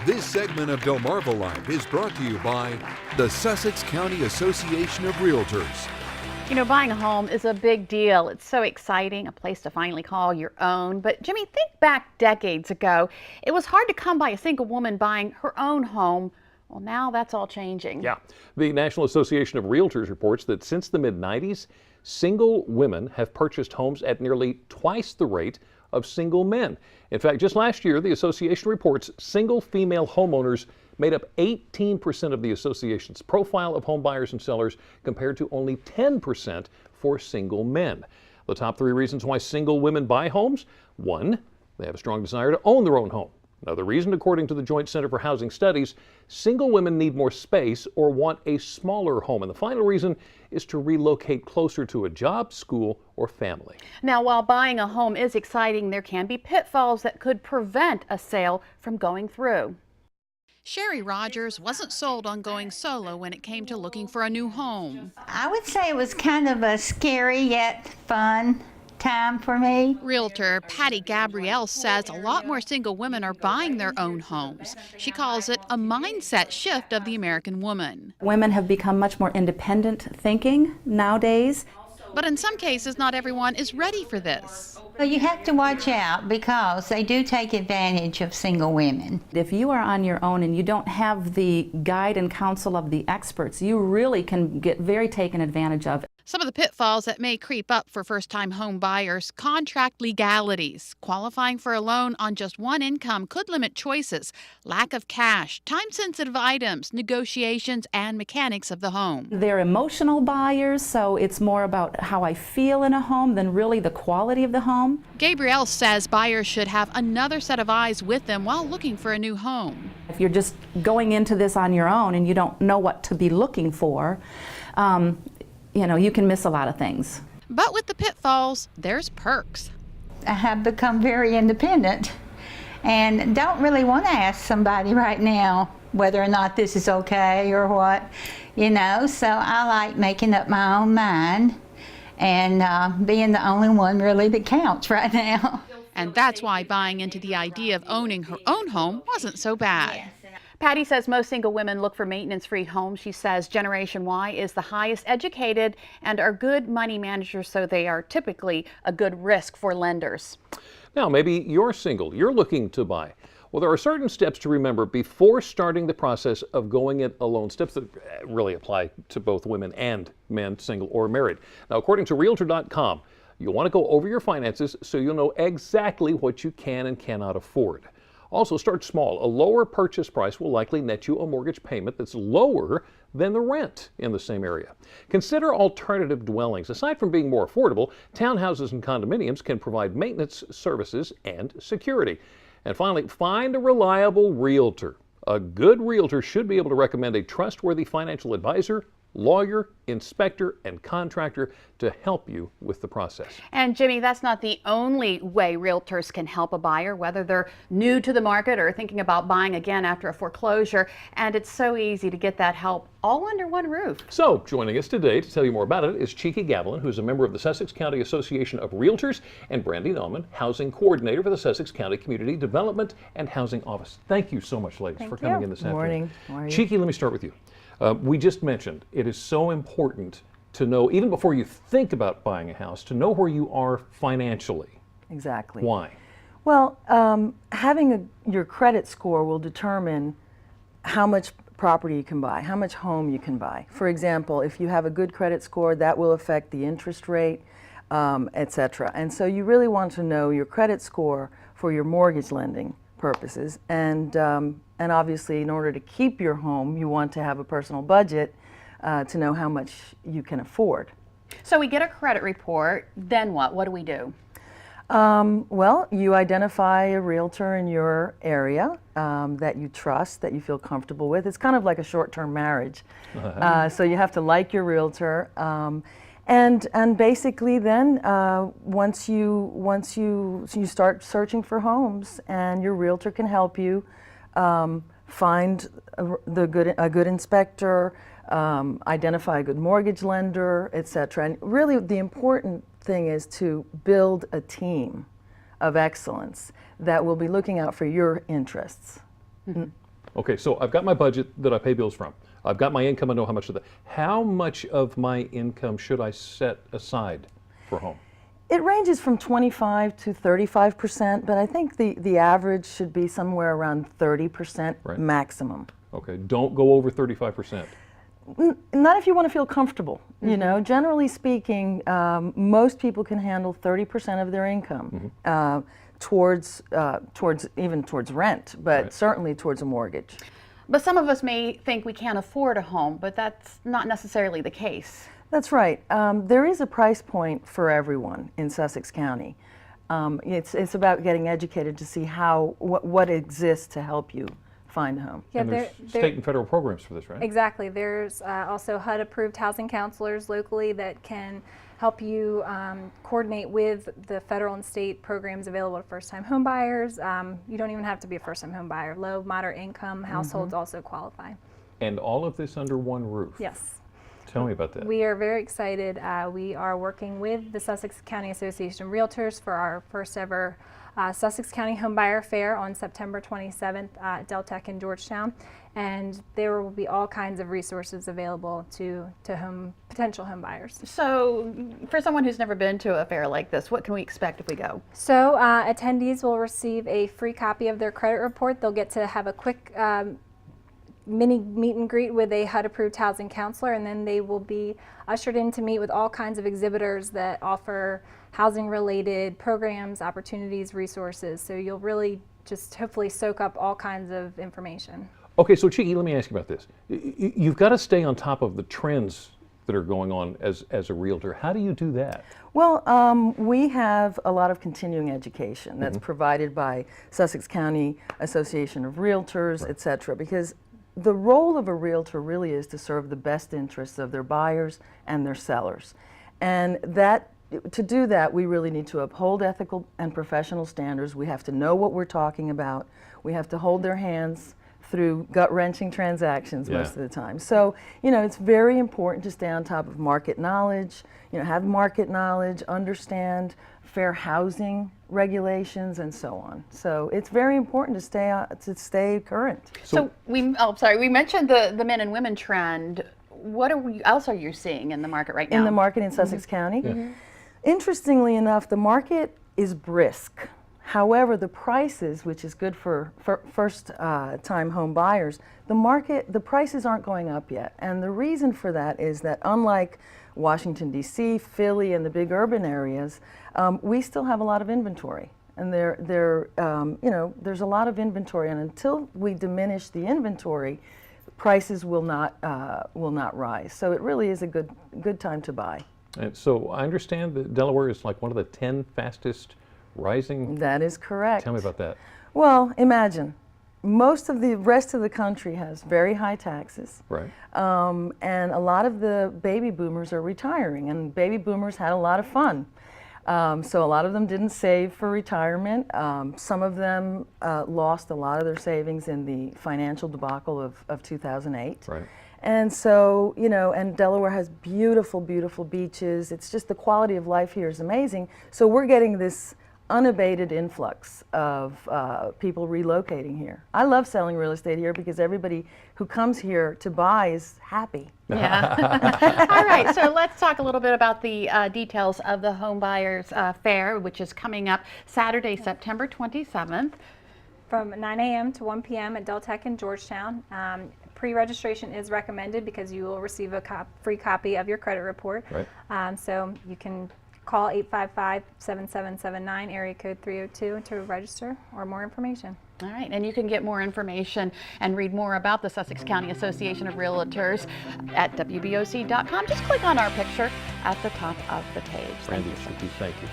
This segment of Delmarva Life is brought to you by the Sussex County Association of Realtors. You know, buying a home is a big deal. It's so exciting, a place to finally call your own. But Jimmy, think back decades ago. It was hard to come by a single woman buying her own home. Well, now that's all changing. Yeah. The National Association of Realtors reports that since the mid-90s, single women have purchased homes at nearly twice the rate of single men. In fact, just last year, the association reports single female homeowners made up 18% of the association's profile of home buyers and sellers, compared to only 10% for single men. The top 3 reasons why single women buy homes: 1, they have a strong desire to own their own home. Another reason, according to the Joint Center for Housing Studies, single women need more space or want a smaller home. And the final reason is to relocate closer to a job, school, or family. Now, while buying a home is exciting, there can be pitfalls that could prevent a sale from going through. Sherry Rogers wasn't sold on going solo when it came to looking for a new home. I would say it was kind of a scary yet fun time for me. Realtor Patty Gabrielle says a lot more single women are buying their own homes. She calls it a mindset shift of the American woman. Women have become much more independent thinking nowadays. But in some cases, not everyone is ready for this. Well, you have to watch out because they do take advantage of single women. If you are on your own and you don't have the guide and counsel of the experts, you really can get very taken advantage of. Some of the pitfalls that may creep up for first-time home buyers: contract legalities. Qualifying for a loan on just one income could limit choices. Lack of cash, time-sensitive items, negotiations, and mechanics of the home. They're emotional buyers, so it's more about how I feel in a home than really the quality of the home. Gabrielle says buyers should have another set of eyes with them while looking for a new home. If you're just going into this on your own and you don't know what to be looking for, you know, you can miss a lot of things. But with the pitfalls, there's perks. I have become very independent and don't really want to ask somebody right now whether or not this is okay or what, you know, so I like making up my own mind and being the only one really that counts right now. And that's why buying into the idea of owning her own home wasn't so bad. Patty says most single women look for maintenance-free homes. She says Generation Y is the highest educated and are good money managers, so they are typically a good risk for lenders. Now, maybe you're single, you're looking to buy. Well, there are certain steps to remember before starting the process of going it alone, steps that really apply to both women and men, single or married. Now, according to Realtor.com, you'll want to go over your finances so you'll know exactly what you can and cannot afford. Also, start small. A lower purchase price will likely net you a mortgage payment that's lower than the rent in the same area. Consider alternative dwellings. Aside from being more affordable, townhouses and condominiums can provide maintenance services and security. And finally, find a reliable realtor. A good realtor should be able to recommend a trustworthy financial advisor, lawyer, inspector, and contractor to help you with the process. And Jimmy, that's not the only way realtors can help a buyer, whether they're new to the market or thinking about buying again after a foreclosure. And it's so easy to get that help all under one roof. So joining us today to tell you more about it is Chiqui Gavilan, who's a member of the Sussex County Association of Realtors, and Brandy, Nauman, Housing Coordinator for the Sussex County Community Development and Housing Office. Thank you so much, ladies, for coming in this afternoon. Morning. Chiqui, let me start with you. We just mentioned it is so important to know, even before you think about buying a house, to know where you are financially. Exactly. Why? Well, having your credit score will determine how much property you can buy, how much home you can buy. For example, if you have a good credit score, that will affect the interest rate, etc. And so you really want to know your credit score for your mortgage lending purposes, and obviously in order to keep your home you want to have a personal budget to know how much you can afford. So we get a credit report, then what? What do we do? Well, you identify a realtor in your area that you trust, that you feel comfortable with. It's kind of like a short-term marriage. So you have to like your realtor. And basically then once you start searching for homes, and your realtor can help you find a good inspector, identify a good mortgage lender, etc. And really the important thing is to build a team of excellence that will be looking out for your interests. Mm-hmm. Okay, so I've got my budget that I pay bills from. I've got my income, I know how much of that. How much of my income should I set aside for home? It ranges from 25 to 35%, but I think the average should be somewhere around 30% Right. maximum. Okay, don't go over 35%. Not if you want to feel comfortable. You know, generally speaking, most people can handle 30% of their income towards rent, but Right. certainly towards a mortgage. But some of us may think we can't afford a home, but that's not necessarily the case. That's right. There is a price point for everyone in Sussex County. It's about getting educated to see what exists to help you find a home. Yeah, And there's state and federal programs for this, right? exactly. There's also HUD-approved housing counselors locally that can help you coordinate with the federal and state programs available to first-time home buyers. You don't even have to be a first-time home buyer. Low, moderate income households also qualify. And all of this under one roof. Yes. Tell me about that. We are very excited. We are working with the Sussex County Association of Realtors for our first ever Sussex County Homebuyers Fair on September 27th at Deltec in Georgetown. And there will be all kinds of resources available to potential home buyers. So for someone who's never been to a fair like this, what can we expect if we go? So attendees will receive a free copy of their credit report. They'll get to have a quick mini meet and greet with a HUD-approved housing counselor, and then they will be ushered in to meet with all kinds of exhibitors that offer housing-related programs, opportunities, resources. So you'll really just hopefully soak up all kinds of information. Okay, so Chiqui, let me ask you about this. You've got to stay on top of the trends that are going on as a realtor. How do you do that? Well, we have a lot of continuing education that's provided by Sussex County Association of Realtors, et cetera, because the role of a realtor really is to serve the best interests of their buyers and their sellers. And to do that, we really need to uphold ethical and professional standards. We have to know what we're talking about. We have to hold their hands through gut-wrenching transactions most of the time. So, you know, it's very important to stay on top of market knowledge, you know, have market knowledge, understand fair housing regulations, and so on. So it's very important to stay current. So we mentioned the men and women trend. What else are you seeing in the market right now? In the market in Sussex County? Interestingly enough, the market is brisk. However, the prices, which is good for first-time home buyers, the prices aren't going up yet. And the reason for that is that unlike Washington, D.C., Philly, and the big urban areas, we still have a lot of inventory. And you know, there's a lot of inventory, and until we diminish the inventory, prices will not rise. So it really is a good time to buy. And so I understand that Delaware is like one of the 10 fastest rising. That is correct. Tell me about that. Well, imagine. Most of the rest of the country has very high taxes. Right. And a lot of the baby boomers are retiring, and baby boomers had a lot of fun. So a lot of them didn't save for retirement. Some of them lost a lot of their savings in the financial debacle of 2008. Right. And so, you know, and Delaware has beautiful, beautiful beaches. It's just the quality of life here is amazing. So we're getting this unabated influx of people relocating here. I love selling real estate here because everybody who comes here to buy is happy. Yeah. All right, so let's talk a little bit about the details of the Homebuyers Fair, which is coming up Saturday, September 27th. From 9 a.m. to 1 p.m. at Deltec in Georgetown. Pre-registration is recommended because you will receive a free copy of your credit report. Right. So you can call 855-7779, area code 302 to register or more information. All right, and you can get more information and read more about the Sussex County Association of Realtors at WBOC.com. Just click on our picture at the top of the page. Brandy, Chiqui, thank you.